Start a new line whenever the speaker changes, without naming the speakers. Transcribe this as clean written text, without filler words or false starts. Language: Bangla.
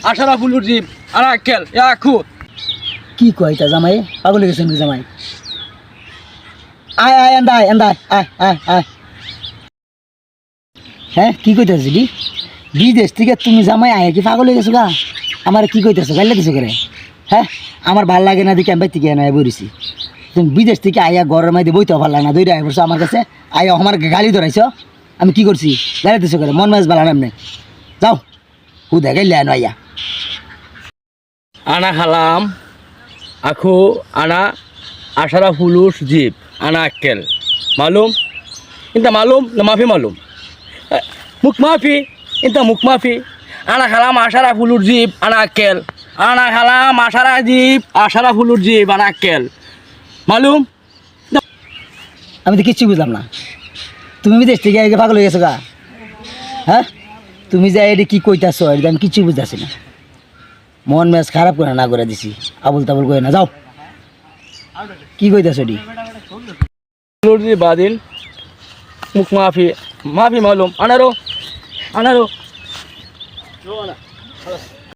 আশরাফুল জিব আনা আক্কেল ইয়া খুদ।
কি কয় তা জামাই পাগল হয়ে গেছেন জামাই? আয় আয় এন্দাই এন্দাই আয় আয় আয়। হ্যাঁ কি কইতেছিলি? বিদেশ থেকে তুমি জামাই আয় কি পাগল হয়ে গেছো গা? আমার কি কইতেছো গাইলে দিছো করে? হ্যাঁ আমার ভাল লাগে না দেখি আমি বাইর থেকে নয় বইছি। তুমি বিদেশ থেকে আইয়া ঘরের মাঝে বইতে ভালো লাগে না, দৌড়ে আয় বলছো আমার কাছে, আইয়া আমার গালি ধরাইছ। আমি কি করছি? গালি দিছো করে, মন মাছ বালা নামনে যাও হুদা গাইলে আনো আইয়া।
আনা হালাম আখু আনা আশরাফুল জিব আনা আক্কেল মালুম انت معلوم لا ما في معلوم مك ما في انت مك ما في انا حلام اشرفuل جيب انا اكل انا حلام اشرفuল جيب انا اكل معلوم।
আমি তো কিচ্ছু বুঝলাম না, তুমি বিদেশ থেকে আগে পাগল হয়ে গেছো গা? হ্যাঁ তুমি যে এটা কি কইতাছো এটা আমি কিচ্ছু বুঝতেছি না। মন মেজ খারাপ করে না করে দিছি, আবুল তাবুল করে না যাও। কি কইতাছো এটি?
بعدين مك ما في معلوم انا رو